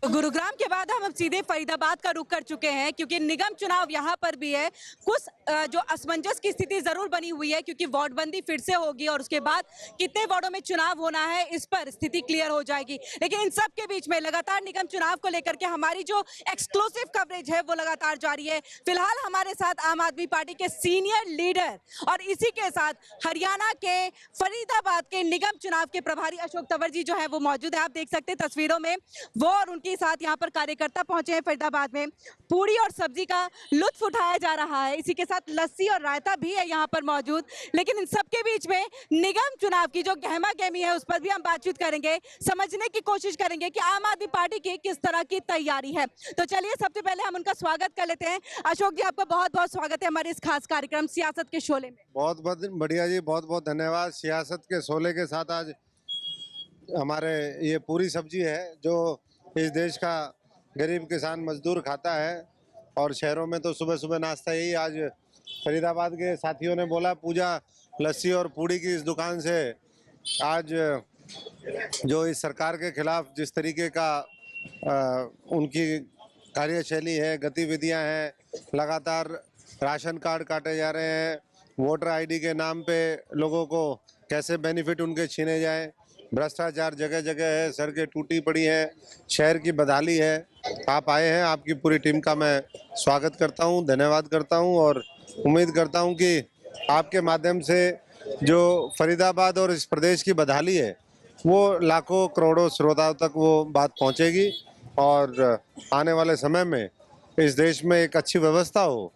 गुरुग्राम के बाद हम अब सीधे फरीदाबाद का रुख कर चुके हैं क्योंकि निगम चुनाव यहाँ पर भी है। कुछ जो असमंजस की स्थिति जरूर बनी हुई है क्योंकि वार्डबंदी फिर से होगी और उसके बाद कितने वार्डों में चुनाव होना है इस पर स्थिति क्लियर हो जाएगी। लेकिन इन सब के बीच में लगातार निगम चुनाव को लेकर के हमारी जो एक्सक्लूसिव कवरेज है वो लगातार जारी है। फिलहाल हमारे साथ आम आदमी पार्टी के सीनियर लीडर और इसी के साथ हरियाणा के फरीदाबाद के निगम चुनाव के प्रभारी अशोक तंवर जी जो है वो मौजूद है। आप देख सकते हैं तस्वीरों में वो और उनके साथ यहाँ पर कार्यकर्ता पहुंचे हैं। फरीदाबाद में पूरी और सब्जी का लुत्फ उठाया जा रहा है, इसी के साथ लस्सी और रायता भी है यहाँ पर मौजूद। लेकिन इन सबके बीच में निगम चुनाव की जो गहमा गहमी है उस पर भी हम बातचीत करेंगे, समझने की कोशिश करेंगे कि आम आदमी पार्टी की किस तरह की तैयारी है। तो चलिए सबसे पहले हम उनका स्वागत कर लेते हैं। अशोक जी, आपका बहुत बहुत स्वागत है हमारे इस खास कार्यक्रम सियासत के शोले में। बहुत बहुत बढ़िया जी, बहुत बहुत धन्यवाद। सियासत के शोले के साथ आज हमारे ये पूरी सब्जी है जो इस देश का गरीब किसान मजदूर खाता है। और शहरों में तो सुबह सुबह नाश्ता यही। आज फरीदाबाद के साथियों ने बोला पूजा लस्सी और पूड़ी की इस दुकान से आज जो इस सरकार के खिलाफ जिस तरीके का उनकी कार्यशैली है, गतिविधियां हैं, लगातार राशन कार्ड काटे जा रहे हैं, वोटर आईडी के नाम पे लोगों को कैसे बेनिफिट उनके छीने जाएं, भ्रष्टाचार जगह जगह है, सड़कें टूटी पड़ी हैं, शहर की बदहाली है। आप आए हैं, आपकी पूरी टीम का मैं स्वागत करता हूं, धन्यवाद करता हूं और उम्मीद करता हूं कि आपके माध्यम से जो फरीदाबाद और इस प्रदेश की बदहाली है वो लाखों करोड़ों श्रोताओं तक वो बात पहुंचेगी और आने वाले समय में इस देश में एक अच्छी व्यवस्था हो,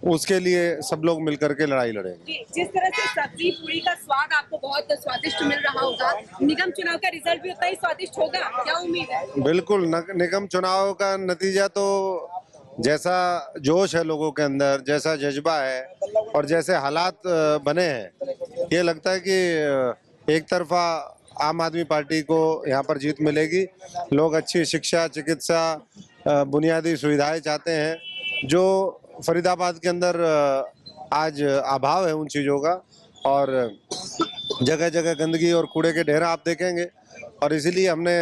उसके लिए सब लोग मिलकर के लड़ाई लड़ेंगे। जिस तरह से सब्जी पूरी का स्वाद आपको बहुत स्वादिष्ट मिल रहा होगा, निगम चुनाव का रिजल्ट भी उतना ही स्वादिष्ट होगा, क्या उम्मीद है? बिल्कुल, निगम चुनाव का नतीजा तो जैसा जोश है लोगों के अंदर, जैसा जज्बा है और जैसे हालात बने हैं, ये लगता है कि एक तरफा आम आदमी पार्टी को यहाँ पर जीत मिलेगी। लोग अच्छी शिक्षा, चिकित्सा, बुनियादी सुविधाएं चाहते हैं जो फरीदाबाद के अंदर आज अभाव है उन चीज़ों का। और जगह जगह गंदगी और कूड़े के ढेर आप देखेंगे और इसीलिए हमने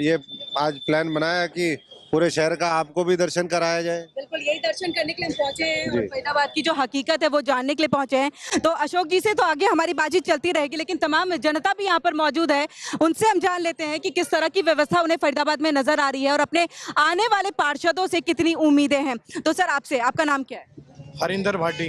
ये आज प्लान बनाया कि पूरे शहर का आपको भी दर्शन कराया जाए। बिल्कुल, यही दर्शन करने के लिए हम पहुंचे हैं और फरीदाबाद की जो हकीकत है वो जानने के लिए पहुंचे हैं। तो अशोक जी से तो आगे हमारी बातचीत चलती रहेगी, लेकिन तमाम जनता भी यहाँ पर मौजूद है, उनसे हम जान लेते हैं कि किस तरह की व्यवस्था उन्हें फरीदाबाद में नजर आ रही है और अपने आने वाले पार्षदों से कितनी उम्मीदें हैं। तो सर, आपसे, आपका नाम क्या है? हरिंदर भाटी।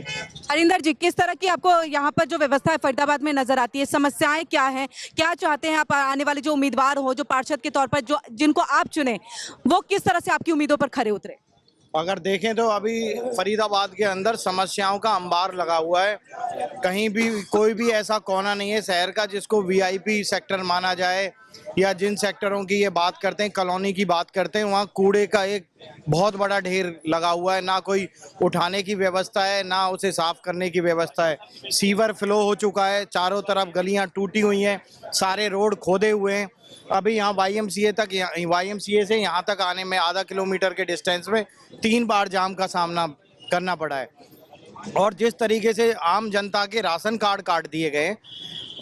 हरिंदर जी, किस तरह की आपको यहाँ पर जो व्यवस्था है फरीदाबाद में नजर आती है? समस्याएं क्या हैं, क्या चाहते हैं आप आने वाले जो उम्मीदवार हो, जो पार्षद के तौर पर जो जिनको आप चुने, वो किस तरह से आपकी उम्मीदों पर खरे उतरे? अगर देखें तो अभी फरीदाबाद के अंदर समस्याओं का अंबार लगा हुआ है। कहीं भी कोई भी ऐसा कोना नहीं है शहर का जिसको वीआईपी सेक्टर माना जाए, या जिन सेक्टरों की ये बात करते हैं, कॉलोनी की बात करते हैं, वहाँ कूड़े का एक बहुत बड़ा ढेर लगा हुआ है। ना कोई उठाने की व्यवस्था है, ना उसे साफ करने की व्यवस्था है। सीवर फ्लो हो चुका है, चारों तरफ गलियाँ टूटी हुई हैं, सारे रोड खोदे हुए हैं। अभी यहाँ YMCA से यहाँ तक आने में आधा किलोमीटर के डिस्टेंस में 3 बार जाम का सामना करना पड़ा है। और जिस तरीके से आम जनता के राशन कार्ड काट दिए गए,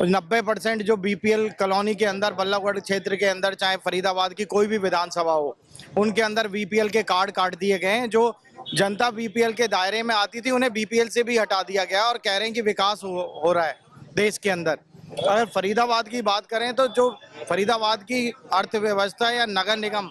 90% जो BPL कॉलोनी के अंदर, बल्लभगढ़ क्षेत्र के अंदर, चाहे फरीदाबाद की कोई भी विधानसभा हो, उनके अंदर BPL के कार्ड काट दिए गए हैं। जो जनता BPL के दायरे में आती थी उन्हें BPL से भी हटा दिया गया और कह रहे हैं कि विकास हो रहा है देश के अंदर। अगर फरीदाबाद की बात करें तो जो फरीदाबाद की अर्थव्यवस्था या नगर निगम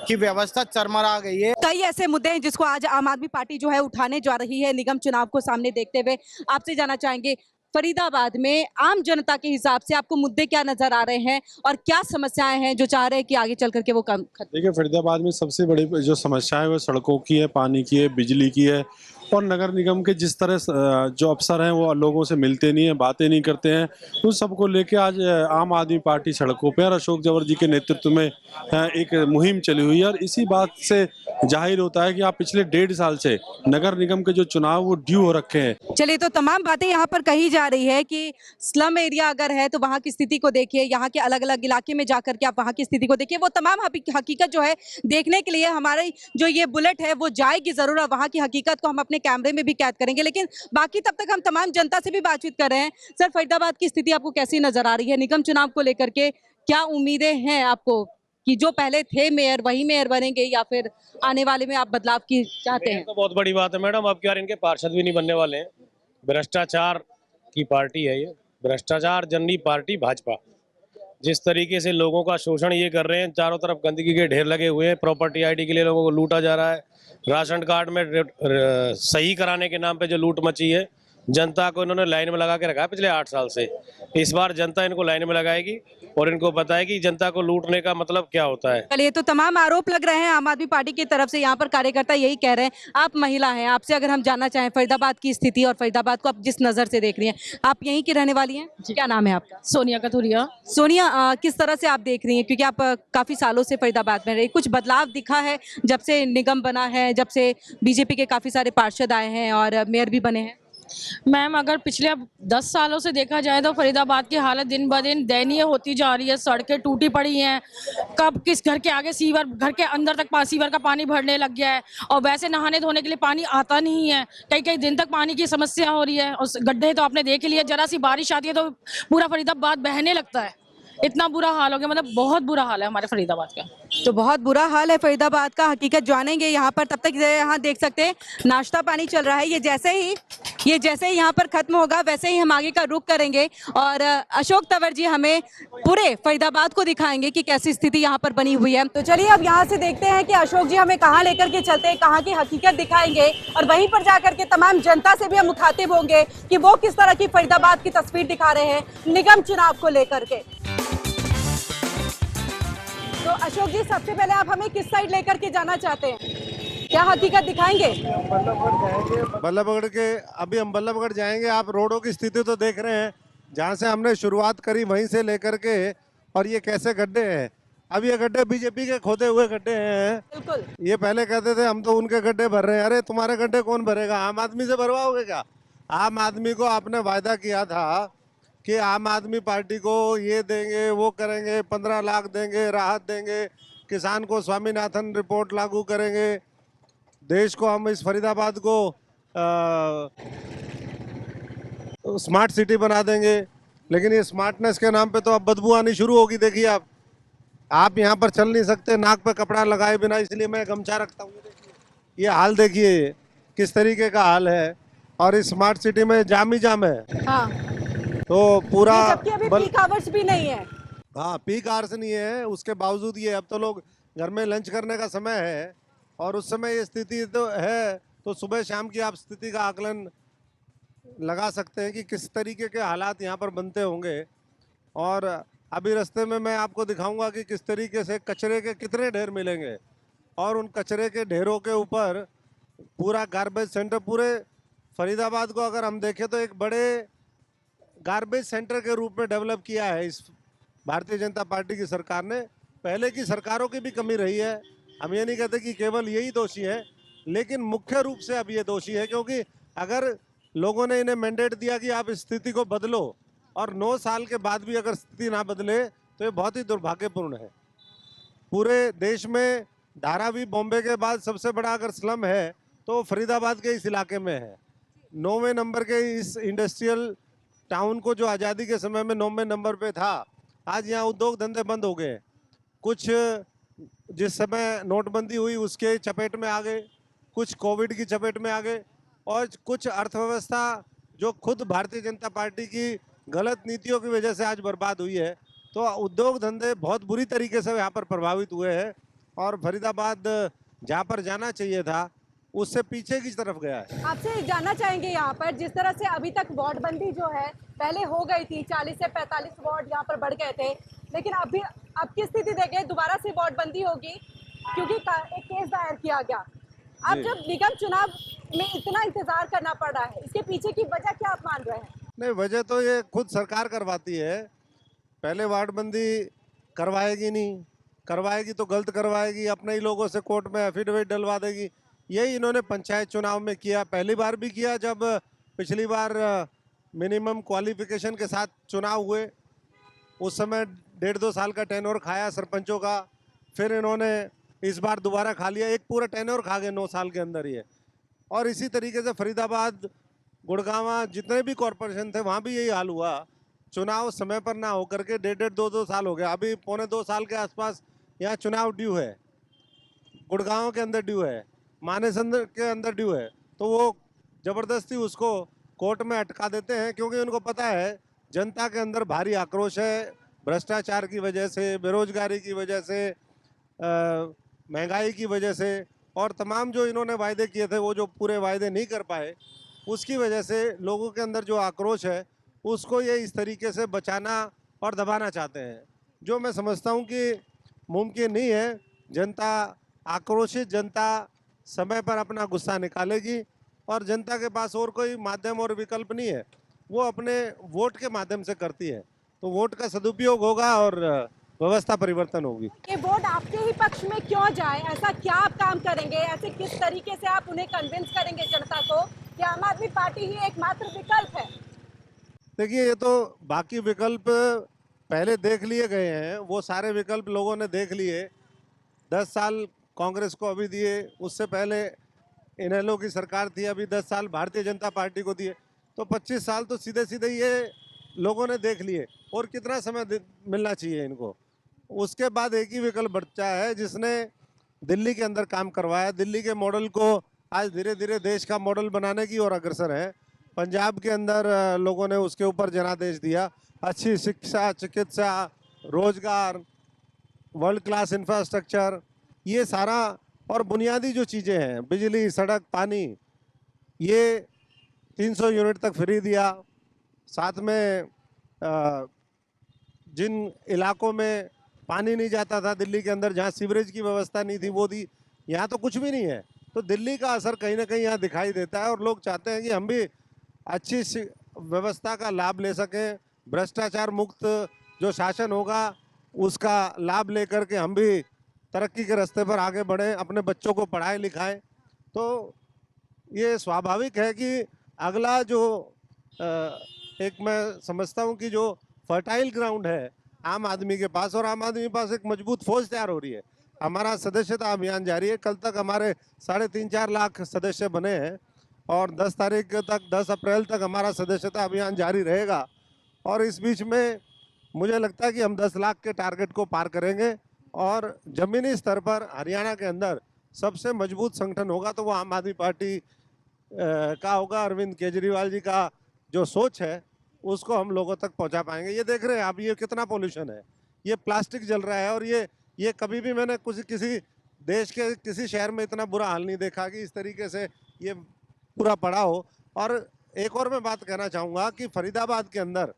की व्यवस्था चरमरा गई है। कई ऐसे मुद्दे हैं जिसको आज आम आदमी पार्टी जो है उठाने जा रही है निगम चुनाव को सामने देखते हुए। आपसे जानना चाहेंगे, फरीदाबाद में आम जनता के हिसाब से आपको मुद्दे क्या नजर आ रहे हैं और क्या समस्याएं हैं जो चाह रहे हैं कि आगे चल करके वो कम? देखिए, फरीदाबाद में सबसे बड़ी जो समस्या है वो सड़कों की है, पानी की है, बिजली की है और नगर निगम के जिस तरह जो अफसर हैं वो लोगों से मिलते नहीं हैं, बातें नहीं करते हैं। उन सबको लेके आज आम आदमी पार्टी सड़कों पर और अशोक तंवर जी के नेतृत्व में एक मुहिम चली हुई है। और इसी बात से जाहिर होता है कि आप पिछले 1.5 साल से नगर निगम के जो चुनाव वो ड्यू हो रखे हैं। चलिए, तो तमाम बातें यहाँ पर कही जा रही है कि स्लम एरिया अगर है तो वहाँ की स्थिति को देखिए, यहाँ के अलग अलग इलाके में जाकर के आप वहाँ की स्थिति को देखिए। वो तमाम हकीकत जो है देखने के लिए हमारी जो ये बुलेट है वो जाएगी जरूर और वहाँ की हकीकत को हम अपने कैमरे में भी कैद करेंगे। लेकिन बाकी तब तक हम तमाम जनता से भी बातचीत कर रहे हैं। सर, फरीदाबाद की स्थिति आपको कैसी नजर आ रही है? निगम चुनाव को लेकर के क्या उम्मीदें हैं आपको कि जो पहले थे मेयर वही मेयर बनेंगे या फिर आने वाले में आप बदलाव की चाहते हैं? तो बहुत बड़ी बात है मैडम, अब क्या इनके पार्षद भी नहीं बनने वाले हैं। भ्रष्टाचार की पार्टी है ये, भ्रष्टाचार जननी पार्टी भाजपा। जिस तरीके से लोगों का शोषण ये कर रहे हैं, चारों तरफ गंदगी के ढेर लगे हुए हैं, प्रॉपर्टी आईडी के लिए लोगों को लूटा जा रहा है, राशन कार्ड में सही कराने के नाम पे जो लूट मची है, जनता को इन्होंने लाइन में लगा के रखा है पिछले 8 साल से। इस बार जनता इनको लाइन में लगाएगी और इनको बताएगी जनता को लूटने का मतलब क्या होता है। चलिए, तो तमाम आरोप लग रहे हैं आम आदमी पार्टी की तरफ से। यहाँ पर कार्यकर्ता यही कह रहे हैं। आप महिला हैं, आपसे अगर हम जानना चाहें फरीदाबाद की स्थिति और फरीदाबाद को आप जिस नजर से देख रही हैं, आप यहीं की रहने वाली हैं? क्या नाम है आपका? सोनिया कथुरिया। सोनिया, किस तरह से आप देख रही हैं, क्योंकि आप काफी सालों से फरीदाबाद में रही, कुछ बदलाव दिखा है जब से निगम बना है, जब से बीजेपी के काफी सारे पार्षद आए हैं और मेयर भी बने हैं? मैम, अगर पिछले 10 सालों से देखा जाए तो फरीदाबाद की हालत दिन ब दिन दयनीय होती जा रही है। सड़कें टूटी पड़ी हैं, कब किस घर के आगे सीवर, घर के अंदर तक सीवर का पानी भरने लग गया है और वैसे नहाने धोने के लिए पानी आता नहीं है। कई कई दिन तक पानी की समस्या हो रही है और गड्ढे तो आपने देख लिया, जरा सी बारिश आती है तो पूरा फरीदाबाद बहने लगता है। इतना बुरा हाल हो गया, मतलब बहुत बुरा हाल है हमारे फरीदाबाद का। तो बहुत बुरा हाल है फरीदाबाद का, हकीकत जानेंगे यहाँ पर। तब तक यहाँ देख सकते हैं नाश्ता पानी चल रहा है। ये जैसे ही यहाँ पर खत्म होगा वैसे ही हम आगे का रुख करेंगे और अशोक तंवर जी हमें पूरे फरीदाबाद को दिखाएंगे कि कैसी स्थिति यहाँ पर बनी हुई है। तो चलिए अब यहाँ से देखते हैं कि अशोक जी हमें कहाँ लेकर के चलते हैं, कहाँ की हकीकत दिखाएंगे और वहीं पर जाकर के तमाम जनता से भी हम मुखातिब होंगे कि वो किस तरह की फरीदाबाद की तस्वीर दिखा रहे हैं निगम चुनाव को लेकर के। तो अशोक जी, सबसे पहले आप हमें किस साइड लेकर के जाना चाहते हैं, क्या हकीकत दिखाएंगे? बल्लभगढ़ के अभी हम बल्लभगढ़ जाएंगे। आप रोडों की स्थिति तो देख रहे हैं, जहाँ से हमने शुरुआत करी वहीं से लेकर के, और ये कैसे गड्ढे हैं। अब ये गड्ढे बीजेपी के खोदे हुए गड्ढे हैं। बिल्कुल। ये पहले कहते थे हम तो उनके गड्ढे भर रहे हैं। अरे तुम्हारे गड्ढे कौन भरेगा? आम आदमी से भरवाओगे क्या? आम आदमी को आपने वायदा किया था कि आम आदमी पार्टी को ये देंगे, वो करेंगे, 15 लाख देंगे, राहत देंगे, किसान को स्वामीनाथन रिपोर्ट लागू करेंगे, देश को हम इस फरीदाबाद को स्मार्ट सिटी बना देंगे। लेकिन ये स्मार्टनेस के नाम पे तो अब बदबू आनी शुरू होगी। देखिए आप यहाँ पर चल नहीं सकते नाक पे कपड़ा लगाए बिना, इसलिए मैं गमछा रखता हूँ। ये हाल देखिए किस तरीके का हाल है, और इस स्मार्ट सिटी में जाम ही जाम है। हाँ, तो पूरा जबकि अभी पीक आवर्स भी नहीं है। हाँ, पीक आवर्स नहीं है, उसके बावजूद ये अब तो लोग घर में लंच करने का समय है और उस समय ये स्थिति तो है। तो सुबह शाम की आप स्थिति का आकलन लगा सकते हैं कि किस तरीके के हालात यहाँ पर बनते होंगे। और अभी रास्ते में मैं आपको दिखाऊंगा कि किस तरीके से कचरे के कितने ढेर मिलेंगे, और उन कचरे के ढेरों के ऊपर पूरा गार्बेज सेंटर, पूरे फरीदाबाद को अगर हम देखें तो एक बड़े गार्बेज सेंटर के रूप में डेवलप किया है इस भारतीय जनता पार्टी की सरकार ने। पहले की सरकारों की भी कमी रही है, हम ये नहीं कहते कि केवल यही दोषी है, लेकिन मुख्य रूप से अब ये दोषी है, क्योंकि अगर लोगों ने इन्हें मैंडेट दिया कि आप इस स्थिति को बदलो और 9 साल के बाद भी अगर स्थिति ना बदले तो ये बहुत ही दुर्भाग्यपूर्ण है। पूरे देश में धारावी बॉम्बे के बाद सबसे बड़ा अगर स्लम है तो फरीदाबाद के इस इलाके में है। 9वें नंबर के इस इंडस्ट्रियल टाउन को जो आज़ादी के समय में 9वें नंबर पे था, आज यहाँ उद्योग धंधे बंद हो गए। कुछ जिस समय नोटबंदी हुई उसके चपेट में आ गए, कुछ कोविड की चपेट में आ गए, और कुछ अर्थव्यवस्था जो खुद भारतीय जनता पार्टी की गलत नीतियों की वजह से आज बर्बाद हुई है। तो उद्योग धंधे बहुत बुरी तरीके से यहाँ पर प्रभावित हुए हैं और फरीदाबाद जहाँ पर जाना चाहिए था उससे पीछे की तरफ गया है। आपसे जानना चाहेंगे यहाँ पर जिस तरह से अभी तक वार्ड बंदी जो है पहले हो गई थी, 40 से 45 वार्ड यहाँ पर बढ़ गए थे, लेकिन अभी अब की स्थिति देखें दोबारा से वार्ड बंदी होगी क्योंकि एक केस दायर किया गया। अब जब निगम चुनाव में इतना इंतजार करना पड़ रहा है, इसके पीछे की वजह क्या आप मान रहे हैं? नहीं, वजह तो ये खुद सरकार करवाती है। पहले वार्ड बंदी करवाएगी नहीं, करवाएगी तो गलत करवाएगी, अपने ही लोगों से कोर्ट में एफिडेविट डलवा देगी। यही इन्होंने पंचायत चुनाव में किया, पहली बार भी किया जब पिछली बार मिनिमम क्वालिफिकेशन के साथ चुनाव हुए, उस समय 1.5-2 साल का टेन्योर खाया सरपंचों का। फिर इन्होंने इस बार दोबारा खा लिया, एक पूरा टेन्योर खा गए 9 साल के अंदर ये। और इसी तरीके से फरीदाबाद, गुड़गांव, जितने भी कॉरपोरेशन थे वहाँ भी यही हाल हुआ। चुनाव समय पर ना होकर के 1.5-2 साल हो गया। अभी 1.25-2 साल के आसपास यहाँ चुनाव ड्यू है, गुड़गांव के अंदर ड्यू है, मानेसंद के अंदर ड्यू है, तो वो जबरदस्ती उसको कोर्ट में अटका देते हैं, क्योंकि उनको पता है जनता के अंदर भारी आक्रोश है, भ्रष्टाचार की वजह से, बेरोजगारी की वजह से, महंगाई की वजह से, और तमाम जो इन्होंने वायदे किए थे वो जो पूरे वायदे नहीं कर पाए, उसकी वजह से लोगों के अंदर जो आक्रोश है उसको ये इस तरीके से बचाना और दबाना चाहते हैं, जो मैं समझता हूँ कि मुमकिन नहीं है। जनता, आक्रोशित जनता समय पर अपना गुस्सा निकालेगी, और जनता के पास और कोई माध्यम और विकल्प नहीं है, वो अपने वोट के माध्यम से करती है, तो वोट का सदुपयोग होगा और व्यवस्था परिवर्तन होगी। कि वोट आपके ही पक्ष में क्यों जाए, ऐसा क्या आप काम करेंगे, ऐसे किस तरीके से आप उन्हें कन्विंस करेंगे जनता को कि आम आदमी पार्टी ही एकमात्र विकल्प है? देखिए, ये तो बाकी विकल्प पहले देख लिए गए हैं, वो सारे विकल्प लोगों ने देख लिए। 10 साल कांग्रेस को अभी दिए, उससे पहले इनेलो की सरकार थी, अभी 10 साल भारतीय जनता पार्टी को दिए, तो 25 साल तो सीधे सीधे ये लोगों ने देख लिए। और कितना समय मिलना चाहिए इनको? उसके बाद एक ही विकल्प बचा है, जिसने दिल्ली के अंदर काम करवाया, दिल्ली के मॉडल को आज धीरे धीरे देश का मॉडल बनाने की ओर अग्रसर है। पंजाब के अंदर लोगों ने उसके ऊपर जनादेश दिया, अच्छी शिक्षा, चिकित्सा, रोजगार, वर्ल्ड क्लास इंफ्रास्ट्रक्चर, ये सारा, और बुनियादी जो चीज़ें हैं, बिजली, सड़क, पानी, ये 300 यूनिट तक फ्री दिया। साथ में जिन इलाकों में पानी नहीं जाता था दिल्ली के अंदर, जहाँ सीवरेज की व्यवस्था नहीं थी, वो दी। यहाँ तो कुछ भी नहीं है, तो दिल्ली का असर कहीं ना कहीं यहाँ दिखाई देता है, और लोग चाहते हैं कि हम भी अच्छी व्यवस्था का लाभ ले सकें, भ्रष्टाचार मुक्त जो शासन होगा उसका लाभ लेकर के हम भी तरक्की के रास्ते पर आगे बढ़ें, अपने बच्चों को पढ़ाएं लिखाएं। तो ये स्वाभाविक है कि अगला जो एक मैं समझता हूँ कि जो फर्टाइल ग्राउंड है आम आदमी के पास, और आम आदमी के पास एक मजबूत फौज तैयार हो रही है। हमारा सदस्यता अभियान जारी है, कल तक हमारे 3.5-4 लाख सदस्य बने हैं, और 10 तारीख तक, 10 अप्रैल तक हमारा सदस्यता अभियान जारी रहेगा। और इस बीच में मुझे लगता है कि हम 10 लाख के टारगेट को पार करेंगे, और जमीनी स्तर पर हरियाणा के अंदर सबसे मजबूत संगठन होगा तो वो आम आदमी पार्टी का होगा। अरविंद केजरीवाल जी का जो सोच है उसको हम लोगों तक पहुंचा पाएंगे। ये देख रहे हैं आप, ये कितना पोल्यूशन है, ये प्लास्टिक जल रहा है, और ये कभी भी मैंने किसी देश के किसी शहर में इतना बुरा हाल नहीं देखा कि इस तरीके से ये पूरा पड़ा हो। और एक और मैं बात कहना चाहूँगा कि फरीदाबाद के अंदर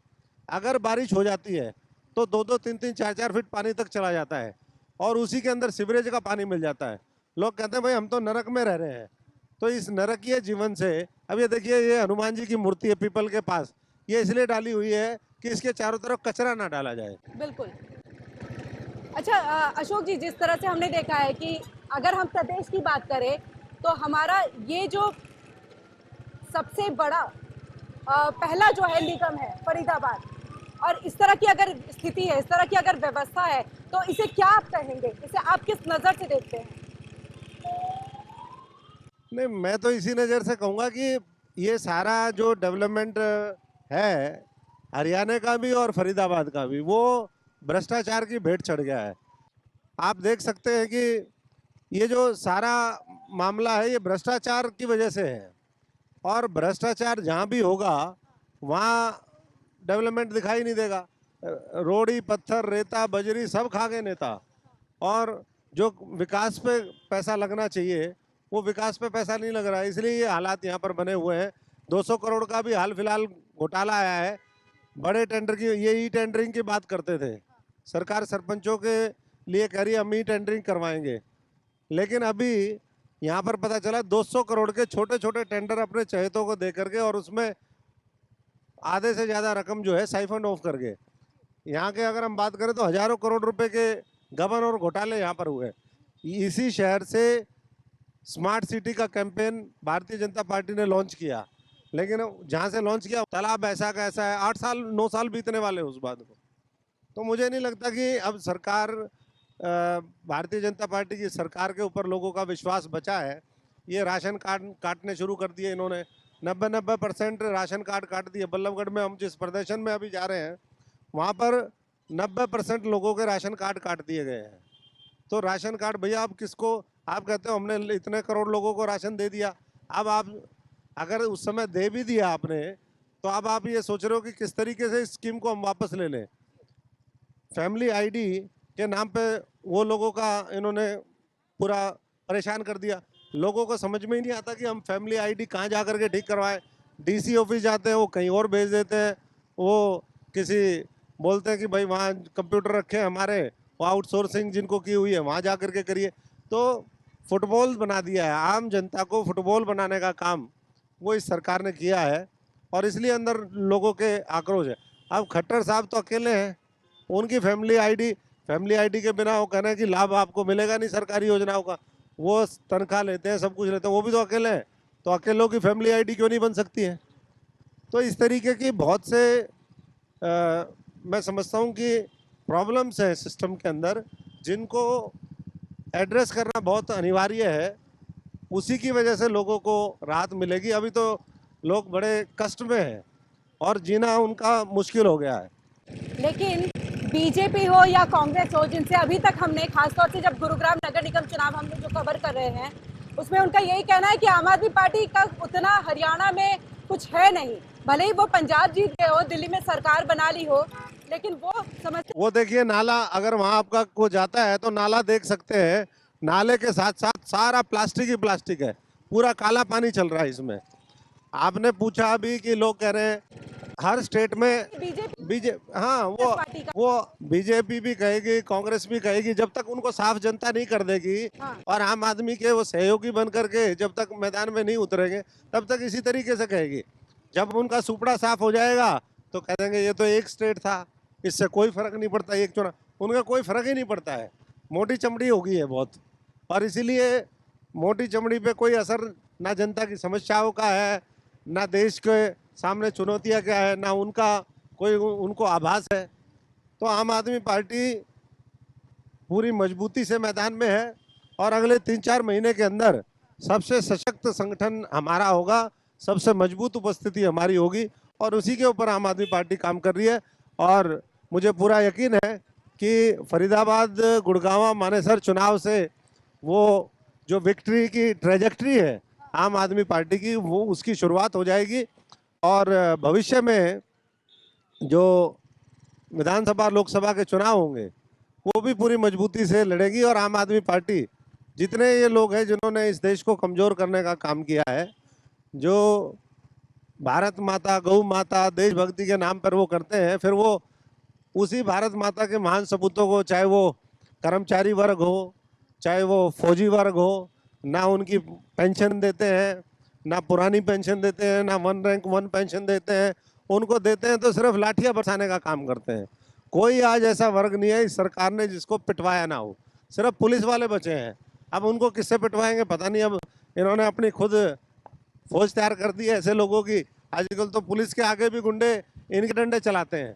अगर बारिश हो जाती है तो 2-2, 3-3, 4-4 फीट पानी तक चला जाता है, और उसी के अंदर सीवरेज का पानी मिल जाता है। लोग कहते हैं भाई हम तो नरक में रह रहे हैं। तो इस नरकीय जीवन से, अब ये देखिए, ये हनुमान जी की मूर्ति है पीपल के पास, ये इसलिए डाली हुई है कि इसके चारों तरफ कचरा ना डाला जाए। बिल्कुल। अच्छा अशोक जी, जिस तरह से हमने देखा है कि अगर हम प्रदेश की बात करें तो हमारा ये जो सबसे बड़ा पहला जो है निगम है फरीदाबाद, और इस तरह की अगर स्थिति है, इस तरह की अगर व्यवस्था है, तो इसे क्या आप कहेंगे, इसे आप किस नज़र से देखते हैं? नहीं, मैं तो इसी नज़र से कहूँगा कि ये सारा जो डेवलपमेंट है हरियाणा का भी और फरीदाबाद का भी, वो भ्रष्टाचार की भेंट चढ़ गया है। आप देख सकते हैं कि ये जो सारा मामला है ये भ्रष्टाचार की वजह से है, और भ्रष्टाचार जहाँ भी होगा वहाँ डेवलपमेंट दिखाई नहीं देगा। रोड़ी, पत्थर, रेता, बजरी सब खा गए नेता, और जो विकास पे पैसा लगना चाहिए वो विकास पे पैसा नहीं लग रहा है, इसलिए ये हालात यहाँ पर बने हुए हैं। 200 करोड़ का भी हाल फिलहाल घोटाला आया है। बड़े टेंडर की, ये ई टेंडरिंग की बात करते थे, सरकार सरपंचों के लिए कह रही है हम ई टेंडरिंग करवाएंगे, लेकिन अभी यहाँ पर पता चला 200 करोड़ के छोटे छोटे टेंडर अपने चहेतों को दे करके, और उसमें आधे से ज़्यादा रकम जो है साइफन ऑफ कर गए। यहाँ के अगर हम बात करें तो हजारों करोड़ रुपए के गबन और घोटाले यहाँ पर हुए। इसी शहर से स्मार्ट सिटी का कैंपेन भारतीय जनता पार्टी ने लॉन्च किया, लेकिन जहाँ से लॉन्च किया तालाब ऐसा का ऐसा है, 8 साल 9 साल बीतने वाले उस बात को। तो मुझे नहीं लगता कि अब सरकार, भारतीय जनता पार्टी की सरकार के ऊपर लोगों का विश्वास बचा है। ये राशन कार्ड काटने शुरू कर दिए इन्होंने, 90% राशन कार्ड काट दिए। बल्लभगढ़ में हम जिस प्रदर्शन में अभी जा रहे हैं वहाँ पर 90% लोगों के राशन कार्ड काट दिए गए हैं। तो राशन कार्ड भैया आप किसको, आप कहते हो हमने इतने करोड़ लोगों को राशन दे दिया, अब आप अगर उस समय दे भी दिया आपने, तो अब आप ये सोच रहे हो कि किस तरीके से इस स्कीम को हम वापस ले लें। फैमिली आईडी के नाम पे वो लोगों का इन्होंने पूरा परेशान कर दिया। लोगों को समझ में ही नहीं आता कि हम फैमिली आईडी कहाँ जा करके ठीक करवाएं। डीसी ऑफिस जाते हैं, वो कहीं और भेज देते हैं, वो किसी बोलते हैं कि भाई वहाँ कंप्यूटर रखे हैं हमारे, वो आउटसोर्सिंग जिनको की हुई है वहाँ जा करके करिए। तो फुटबॉल बना दिया है, आम जनता को फुटबॉल बनाने का काम वो इस सरकार ने किया है, और इसलिए अंदर लोगों के आक्रोश है। अब खट्टर साहब तो अकेले हैं, उनकी फैमिली आईडी के बिना वो कह रहे हैं कि लाभ आपको मिलेगा नहीं सरकारी योजनाओं का, वो तनख्वाह लेते हैं, सब कुछ लेते हैं, वो भी तो अकेले हैं, तो अकेलों की फैमिली आईडी क्यों नहीं बन सकती है। तो इस तरीके की बहुत से मैं समझता हूँ कि प्रॉब्लम्स हैं सिस्टम के अंदर, जिनको एड्रेस करना बहुत अनिवार्य है। उसी की वजह से लोगों को राहत मिलेगी। अभी तो लोग बड़े कष्ट में हैं और जीना उनका मुश्किल हो गया है। लेकिन बीजेपी हो या कांग्रेस हो, जिनसे अभी तक हमने, खासतौर से जब गुरुग्राम नगर निगम चुनाव हमने जो कवर कर रहे हैं, उसमें उनका यही कहना है कि आम आदमी पार्टी का उतना हरियाणा में कुछ है नहीं। भले ही वो पंजाब जीत गए हो, दिल्ली में सरकार बना ली हो, लेकिन वो समझते, वो देखिए नाला, अगर वहाँ आपका को जाता है तो नाला देख सकते हैं, नाले के साथ साथ सारा प्लास्टिक ही प्लास्टिक है, पूरा काला पानी चल रहा है इसमें। आपने पूछा अभी कि लोग कह रहे हैं हर स्टेट में बीजेपी, हाँ वो बीजेपी भी कहेगी, कांग्रेस भी कहेगी, जब तक उनको साफ जनता नहीं कर देगी और आम आदमी के वो सहयोगी बन करके जब तक मैदान में नहीं उतरेंगे, तब तक इसी तरीके से कहेगी। जब उनका सुपड़ा साफ हो जाएगा तो कह देंगे ये तो एक स्टेट था, इससे कोई फर्क नहीं पड़ता, एक चुनाव, उनका कोई फर्क ही नहीं पड़ता है। मोटी चमड़ी हो गई है बहुत, और इसीलिए मोटी चमड़ी पे कोई असर ना जनता की समस्याओं का है, ना देश के सामने चुनौतियां क्या है, ना उनका कोई उनको आभास है। तो आम आदमी पार्टी पूरी मजबूती से मैदान में है और अगले 3-4 महीने के अंदर सबसे सशक्त संगठन हमारा होगा, सबसे मजबूत उपस्थिति हमारी होगी, और उसी के ऊपर आम आदमी पार्टी काम कर रही है। और मुझे पूरा यकीन है कि फरीदाबाद गुड़गांव मानेसर चुनाव से वो जो विक्ट्री की ट्रेजेक्ट्री है आम आदमी पार्टी की, वो उसकी शुरुआत हो जाएगी, और भविष्य में जो विधानसभा लोकसभा के चुनाव होंगे वो भी पूरी मजबूती से लड़ेगी। और आम आदमी पार्टी, जितने ये लोग हैं जिन्होंने इस देश को कमज़ोर करने का काम किया है, जो भारत माता, गौ माता, देशभक्ति के नाम पर वो करते हैं, फिर वो उसी भारत माता के महान सपूतों को, चाहे वो कर्मचारी वर्ग हो, चाहे वो फौजी वर्ग हो, ना उनकी पेंशन देते हैं, ना पुरानी पेंशन देते हैं, ना 1 रैंक 1 पेंशन देते हैं, उनको देते हैं तो सिर्फ लाठियां बरसाने का काम करते हैं। कोई आज ऐसा वर्ग नहीं है इस सरकार ने जिसको पिटवाया ना हो, सिर्फ पुलिस वाले बचे हैं। अब उनको किससे पिटवाएंगे पता नहीं। अब इन्होंने अपनी खुद फौज तैयार कर दी है ऐसे लोगों की, आजकल तो पुलिस के आगे भी गुंडे इनके डंडे चलाते हैं,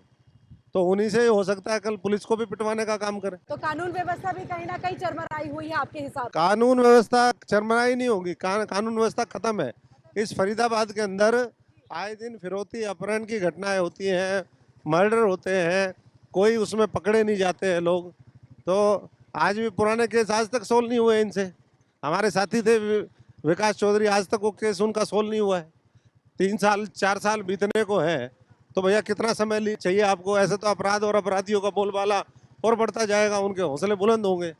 तो उन्हीं से हो सकता है कल पुलिस को भी पिटवाने का काम करे। तो कानून व्यवस्था भी कहीं ना कहीं चरमराई हुई है आपके हिसाब से? कानून व्यवस्था चरमराई नहीं होगी, कानून व्यवस्था खत्म है। इस फरीदाबाद के अंदर आए दिन फिरौती अपहरण की घटनाएं होती हैं, मर्डर होते हैं, कोई उसमें पकड़े नहीं जाते हैं लोग। तो आज भी पुराने केस आज तक सोल्व नहीं हुए इनसे। हमारे साथी थे विकास चौधरी, आज तक वो केस उनका सोल्व नहीं हुआ है। 3 साल 4 साल बीतने को है, तो भैया कितना समय चाहिए आपको? ऐसे तो अपराध और अपराधियों का बोलबाला और बढ़ता जाएगा, उनके हौसले बुलंद होंगे।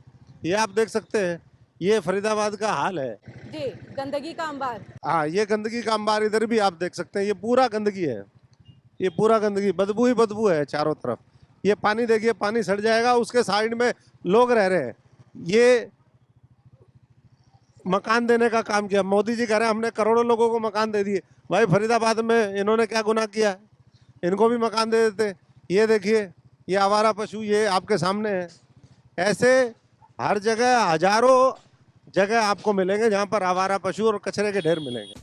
ये आप देख सकते हैं, ये फरीदाबाद का हाल है जी, गंदगी का अंबार। हाँ, ये गंदगी का अंबार इधर भी आप देख सकते हैं, ये पूरा गंदगी है, ये पूरा गंदगी, बदबू ही बदबू है चारों तरफ। ये पानी देखिए, पानी सड़ जाएगा, उसके साइड में लोग रह रहे हैं। ये मकान देने का काम किया मोदी जी, कह रहे हैं हमने करोड़ों लोगों को मकान दे दिए। भाई फरीदाबाद में इन्होंने क्या गुनाह किया है? इनको भी मकान दे देते। ये देखिए, ये आवारा पशु, ये आपके सामने है। ऐसे हर जगह हजारों जगह आपको मिलेंगे जहाँ पर आवारा पशु और कचरे के ढेर मिलेंगे।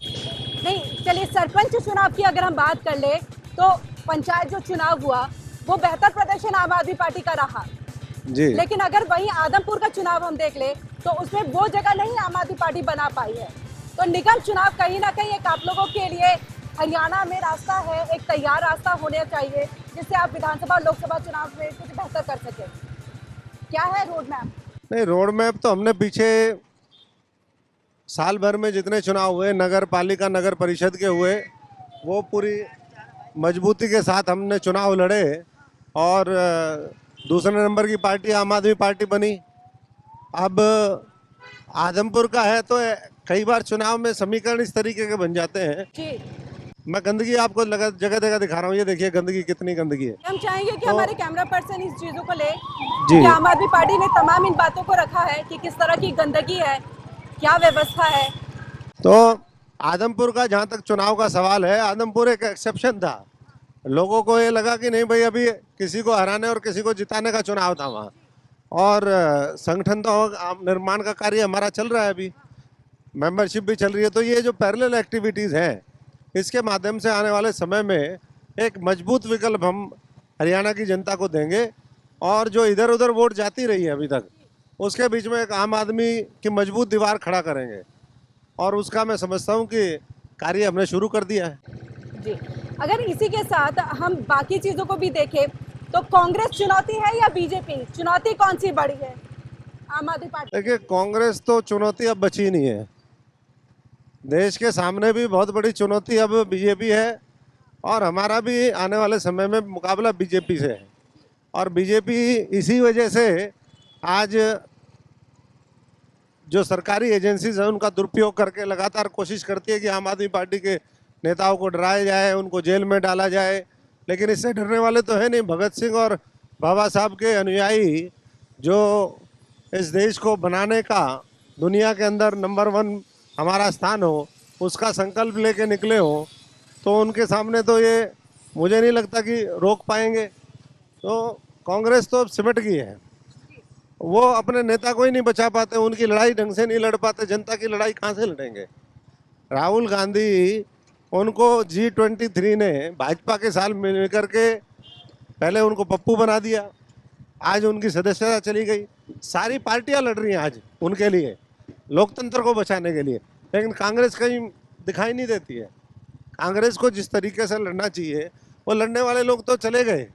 नहीं, चलिए सरपंच चुनाव की अगर हम बात कर ले, तो पंचायत जो चुनाव हुआ वो बेहतर प्रदर्शन आम आदमी पार्टी का रहा जी, लेकिन अगर वहीं आदमपुर का चुनाव हम देख ले तो उसमें वो जगह नहीं आम आदमी पार्टी बना पाई है। तो निगम चुनाव कहीं ना कहीं एक आप लोगों के लिए हरियाणा में रास्ता है, एक तैयार रास्ता होना चाहिए जिससे आप विधानसभा लोकसभा चुनाव में कुछ बेहतर कर सके। क्या है रोड मैप? नहीं, रोड मैप तो हमने पीछे साल भर में जितने चुनाव हुए, नगर पालिका नगर परिषद के हुए, वो पूरी मजबूती के साथ हमने चुनाव लड़े। और दूसरे नंबर की पार्टी आम आदमी पार्टी बनी। अब आदमपुर का है तो कई बार चुनाव में समीकरण इस तरीके के बन जाते हैं। जी, मैं गंदगी आपको जगह जगह दिखा रहा हूँ, ये देखिए गंदगी, कितनी गंदगी है। हम चाहेंगे कि हमारे कैमरा पर्सन इस चीजों को ले जी। कि आम आदमी पार्टी ने तमाम इन बातों को रखा है कि किस तरह की गंदगी है, क्या व्यवस्था है। तो आदमपुर का जहाँ तक चुनाव का सवाल है, आदमपुर एक एक्सेप्शन था। लोगों को ये लगा कि नहीं भाई, अभी किसी को हराने और किसी को जिताने का चुनाव था वहाँ। और संगठन तो निर्माण का कार्य हमारा चल रहा है, अभी मेंबरशिप भी चल रही है। तो ये जो पैरेलल एक्टिविटीज़ हैं, इसके माध्यम से आने वाले समय में एक मजबूत विकल्प हम हरियाणा की जनता को देंगे। और जो इधर उधर वोट जाती रही है अभी तक, उसके बीच में एक आम आदमी की मजबूत दीवार खड़ा करेंगे। और उसका मैं समझता हूँ कि कार्य हमने शुरू कर दिया है। जी, अगर इसी के साथ हम बाकी चीजों को भी देखें तो कांग्रेस चुनौती है या बीजेपी चुनौती, कौन सी बड़ी है आम आदमी पार्टी? देखिए, कांग्रेस तो चुनौती अब बची नहीं है। देश के सामने भी बहुत बड़ी चुनौती अब बीजेपी है। और हमारा भी आने वाले समय में मुकाबला बीजेपी से है। और बीजेपी इसी वजह से आज जो सरकारी एजेंसीज हैं, उनका दुरुपयोग करके लगातार कोशिश करती है कि आम आदमी पार्टी के नेताओं को डराया जाए, उनको जेल में डाला जाए। लेकिन इससे डरने वाले तो है नहीं। भगत सिंह और बाबा साहब के अनुयायी जो इस देश को बनाने का दुनिया के अंदर नंबर 1 हमारा स्थान हो, उसका संकल्प लेके निकले हो, तो उनके सामने तो ये मुझे नहीं लगता कि रोक पाएंगे। तो कांग्रेस तो अब सिमट गई है। वो अपने नेता को ही नहीं बचा पाते, उनकी लड़ाई ढंग से नहीं लड़ पाते। जनता की लड़ाई कहाँ से लड़ेंगे? राहुल गांधी, उनको G23 ने भाजपा के साथ मिल करके पहले उनको पप्पू बना दिया, आज उनकी सदस्यता चली गई। सारी पार्टियां लड़ रही हैं आज उनके लिए, लोकतंत्र को बचाने के लिए। लेकिन कांग्रेस कहीं दिखाई नहीं देती है। कांग्रेस को जिस तरीके से लड़ना चाहिए, वो लड़ने वाले लोग तो चले गए।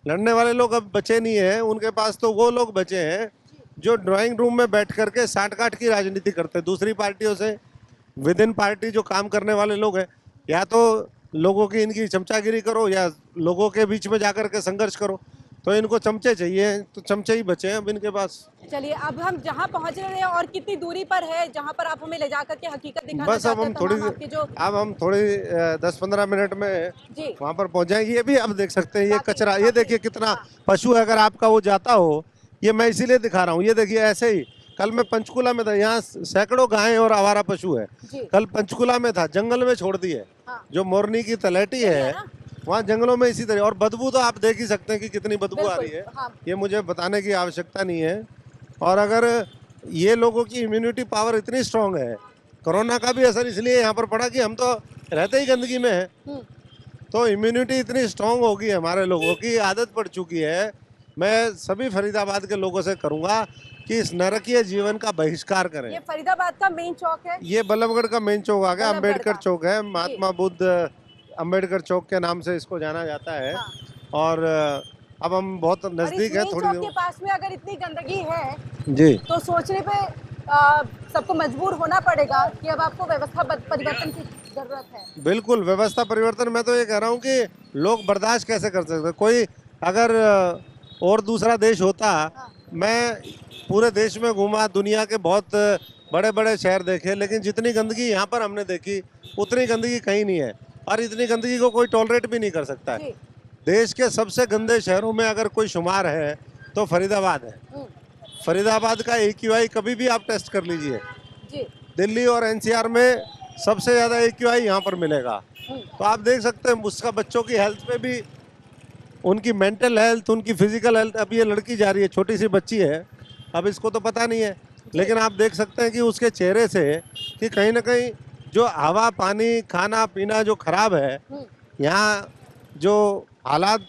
लड़ने वाले लोग अब बचे नहीं हैं। उनके पास तो वो लोग बचे हैं जो ड्राइंग रूम में बैठ करके साठ गांठ की राजनीति करते हैं दूसरी पार्टियों से। विद इन पार्टी जो काम करने वाले लोग हैं, या तो लोगों की इनकी चमचागिरी करो या लोगों के बीच में जाकर के संघर्ष करो। तो इनको चमचे चाहिए, तो चमचे ही बचे हैं अब इनके पास। चलिए, अब हम जहां पहुंच रहे हैं और कितनी दूरी पर है जहां पर आप हमें ले जाकर के हकीकत दिखाना बस अब हम थोड़ी 10-15 मिनट में जी वहाँ पर पहुँच जाएंगे। ये भी आप देख सकते हैं, ये कचरा, ये देखिए कितना पशु है। अगर आपका वो जाता हो, ये मैं इसीलिए दिखा रहा हूँ। ये देखिए ऐसे ही, कल मैं पंचकुला में था, यहाँ सैकड़ों गायें और आवारा पशु है। कल पंचकुला में था, जंगल में छोड़ दिए। जो मोरनी की तलहटी है वहाँ जंगलों में इसी तरह। और बदबू तो आप देख ही सकते हैं कि कितनी बदबू आ रही है। ये मुझे बताने की आवश्यकता नहीं है। और अगर ये लोगों की इम्यूनिटी पावर इतनी स्ट्रांग है, कोरोना का भी असर इसलिए यहाँ पर पड़ा कि हम तो रहते ही गंदगी में हैं। तो इम्यूनिटी इतनी स्ट्रांग होगी, हमारे लोगों की आदत पड़ चुकी है। मैं सभी फरीदाबाद के लोगों से करूँगा कि इस नरकीय जीवन का बहिष्कार करें। ये फरीदाबाद का मेन चौक है, ये बल्लभगढ़ का मेन चौक आ गया, बल्लभगढ़ अम्बेडकर का। चौक है। महात्मा बुद्ध अम्बेडकर चौक के नाम से इसको जाना जाता है। और अब हम बहुत नजदीक है, थोड़ी चौक के दूर। पास में अगर इतनी गंदगी है जी, तो सोचने पे सबको मजबूर होना पड़ेगा कि अब आपको व्यवस्था परिवर्तन की जरूरत है। बिल्कुल व्यवस्था परिवर्तन। मैं तो ये कह रहा हूँ कि लोग बर्दाश्त कैसे कर सकते। कोई अगर और दूसरा देश होता, मैं पूरे देश में घूमा, दुनिया के बहुत बड़े बड़े शहर देखे, लेकिन जितनी गंदगी यहाँ पर हमने देखी, उतनी गंदगी कहीं नहीं है। और इतनी गंदगी को कोई टॉलरेट भी नहीं कर सकता है। देश के सबसे गंदे शहरों में अगर कोई शुमार है तो फरीदाबाद है। फरीदाबाद का AQI कभी भी आप टेस्ट कर लीजिए, दिल्ली और NCR में सबसे ज़्यादा AQI यहाँ पर मिलेगा। तो आप देख सकते हैं उसका बच्चों की हेल्थ पे भी, उनकी मेंटल हेल्थ, उनकी फिजिकल हेल्थ। अब ये लड़की जा रही है, छोटी सी बच्ची है, अब इसको तो पता नहीं है, लेकिन आप देख सकते हैं कि उसके चेहरे से कि कहीं ना कहीं जो हवा, पानी, खाना पीना जो खराब है, यहाँ जो हालात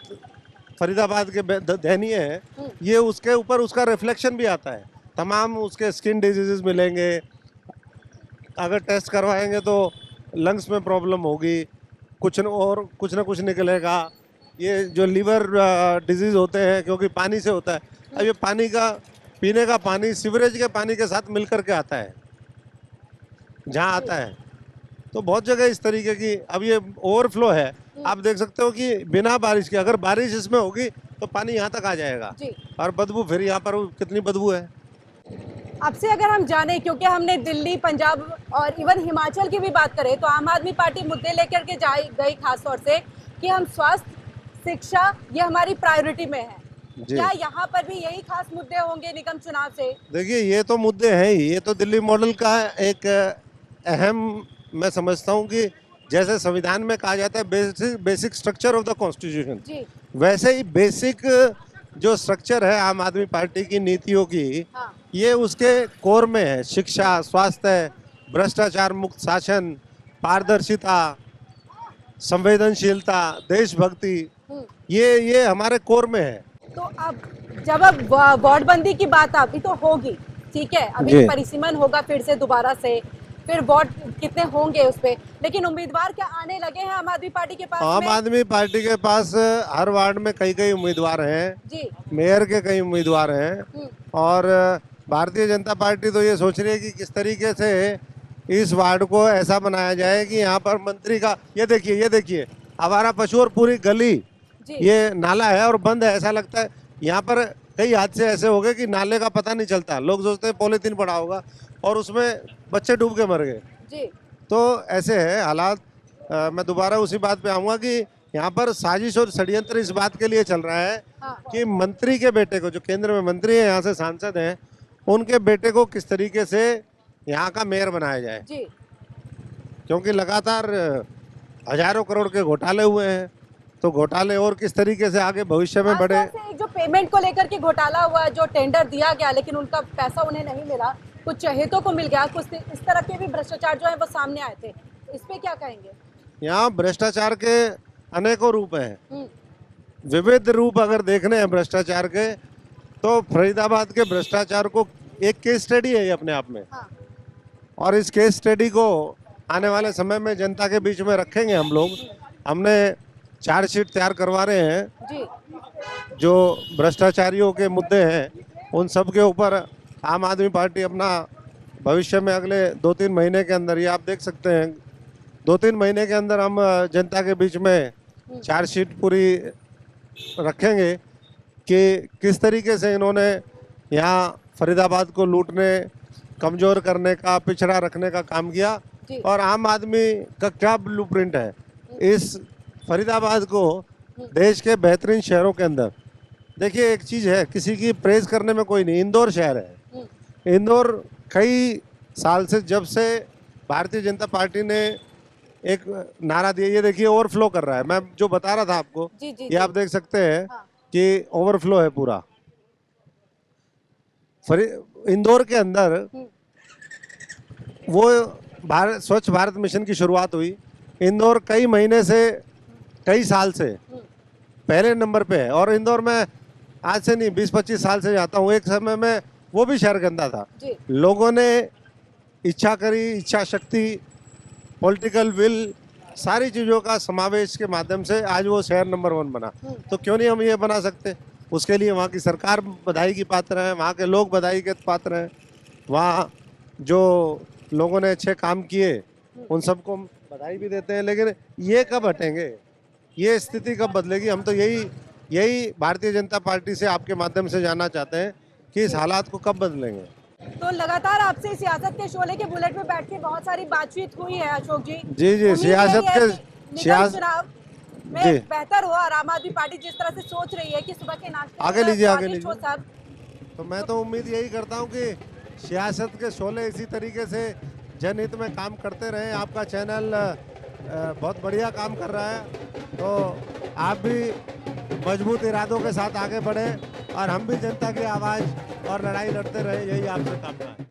फरीदाबाद के दयनीय है, ये उसके ऊपर उसका रिफ्लेक्शन भी आता है। तमाम उसके स्किन डिजीजेस मिलेंगे, अगर टेस्ट करवाएंगे तो लंग्स में प्रॉब्लम होगी, कुछ ना कुछ निकलेगा। ये जो लीवर डिजीज़ होते हैं, क्योंकि पानी से होता है। अब ये पानी का पीने का पानी सीवरेज के पानी के साथ मिलकर के आता है जहाँ आता है। तो बहुत जगह इस तरीके की अब ये ओवरफ्लो है। आप देख सकते हो कि बिना बारिश के अगर बारिश इसमें होगी तो पानी यहाँ तक आ जाएगा जी। और बदबू फिर यहाँ पर कितनी बदबू है। आपसे अगर हम जाने, क्योंकि हमने दिल्ली, पंजाब और इवन हिमाचल की भी बात करें तो आम आदमी पार्टी मुद्दे लेकर के गई खास तौर से कि हम स्वास्थ्य, शिक्षा, ये हमारी प्रायोरिटी में है। क्या यहाँ पर भी यही खास मुद्दे होंगे निगम चुनाव से? देखिए ये तो मुद्दे हैं ही। ये तो दिल्ली मॉडल का एक अहम, मैं समझता हूँ कि जैसे संविधान में कहा जाता है basic structure of the constitution, वैसे ही बेसिक जो स्ट्रक्चर है आम आदमी पार्टी की नीतियों की, हाँ। ये उसके कोर में है। शिक्षा, स्वास्थ्य, भ्रष्टाचार मुक्त शासन, पारदर्शिता, संवेदनशीलता, देशभक्ति, ये हमारे कोर में है। तो अब जब अब वार्डबंदी की बात अभी तो होगी, ठीक है, अभी परिसीमन होगा फिर से दोबारा से, फिर वार्ड कितने होंगे उस पे, लेकिन उम्मीदवार क्या आने लगे हैं आम आदमी पार्टी के पास? आम आदमी पार्टी के पास हर वार्ड में कई उम्मीदवार हैं जी। मेयर के कई उम्मीदवार हैं और भारतीय जनता पार्टी तो ये सोच रही है कि किस तरीके से इस वार्ड को ऐसा बनाया जाए कि यहाँ पर मंत्री का ये देखिए आवारा पशु और पूरी गली ये नाला है और बंद है। ऐसा लगता है यहाँ पर कई हादसे ऐसे हो गए कि नाले का पता नहीं चलता। लोग सोचते हैं पॉलीथीन पड़ा होगा और उसमें बच्चे डूब के मर गए जी। तो ऐसे है हालात। मैं दोबारा उसी बात पे आऊँगा कि यहाँ पर साजिश और षड्यंत्र इस बात के लिए चल रहा है कि मंत्री के बेटे को, जो केंद्र में मंत्री है, यहाँ से सांसद हैं, उनके बेटे को किस तरीके से यहाँ का मेयर बनाया जाए जी। क्योंकि लगातार हजारों करोड़ के घोटाले हुए हैं, तो घोटाले और किस तरीके से आगे भविष्य में बढ़े। जो पेमेंट को लेकर के घोटाला हुआ, जो टेंडर दिया गया लेकिन उनका पैसा उन्हें नहीं मिला, कुछ चहेतों को मिल गया, कुछ इस तरह के भी भ्रष्टाचार जो है वो सामने आए थे, इस पे क्या कहेंगे? यहाँ भ्रष्टाचार के अनेकों रूप हैं, विविध रूप अगर देखने हैं भ्रष्टाचार के, तो फरीदाबाद के भ्रष्टाचार को एक केस स्टडी है ये अपने आप में। और इस केस स्टडी को आने वाले समय में जनता के बीच में रखेंगे हम लोग। हमने चार्जशीट तैयार करवा रहे हैं जी। जो भ्रष्टाचारियों के मुद्दे हैं उन सब के ऊपर आम आदमी पार्टी अपना भविष्य में अगले 2-3 महीने के अंदर, ये आप देख सकते हैं, 2-3 महीने के अंदर हम जनता के बीच में चार्जशीट पूरी रखेंगे कि किस तरीके से इन्होंने यहाँ फरीदाबाद को लूटने, कमज़ोर करने का, पिछड़ा रखने का काम किया और आम आदमी का क्या ब्लूप्रिंट है इस फरीदाबाद को देश के बेहतरीन शहरों के अंदर। देखिए एक चीज़ है, किसी की प्रेज करने में कोई नहीं, इंदौर शहर है। इंदौर कई साल से, जब से भारतीय जनता पार्टी ने एक नारा दिया, ये देखिए ओवरफ्लो कर रहा है। मैं जो बता रहा था आपको, ये आप देख सकते हैं कि ओवरफ्लो है पूरा। इंदौर के अंदर वो स्वच्छ भारत मिशन की शुरुआत हुई। इंदौर कई महीने से, कई साल से पहले नंबर पे है और इंदौर में आज से नहीं 20-25 साल से जाता हूँ। एक समय में वो भी शहर गंदा था। लोगों ने इच्छा करी, इच्छा शक्ति, पॉलिटिकल विल, सारी चीज़ों का समावेश के माध्यम से आज वो शहर नंबर 1 बना। तो क्यों नहीं हम ये बना सकते? उसके लिए वहाँ की सरकार बधाई की पात्र है, वहाँ के लोग बधाई के पात्र हैं, वहाँ जो लोगों ने अच्छे काम किए उन सबको बधाई भी देते हैं। लेकिन ये कब हटेंगे, ये स्थिति कब बदलेगी? हम तो यही भारतीय जनता पार्टी से आपके माध्यम से जानना चाहते हैं कि इस हालात को कब बदलेंगे। तो लगातार आपसे सियासत के शोले के बुलेट में बैठ के बहुत सारी बातचीत हुई है अशोक जी। जी सियासत के चुनाव में बेहतर हो और आम आदमी पार्टी जिस तरह से सोच रही है कि सुबह के नाश्ते आगे लीजिए सब, तो मैं तो उम्मीद यही करता हूँ कि सियासत के शोले इसी तरीके से जनहित में काम करते रहे। आपका चैनल बहुत बढ़िया काम कर रहा है, तो आप भी मजबूत इरादों के साथ आगे बढ़े और हम भी जनता की आवाज़ और लड़ाई लड़ते रहे, यही आपसे कामना है।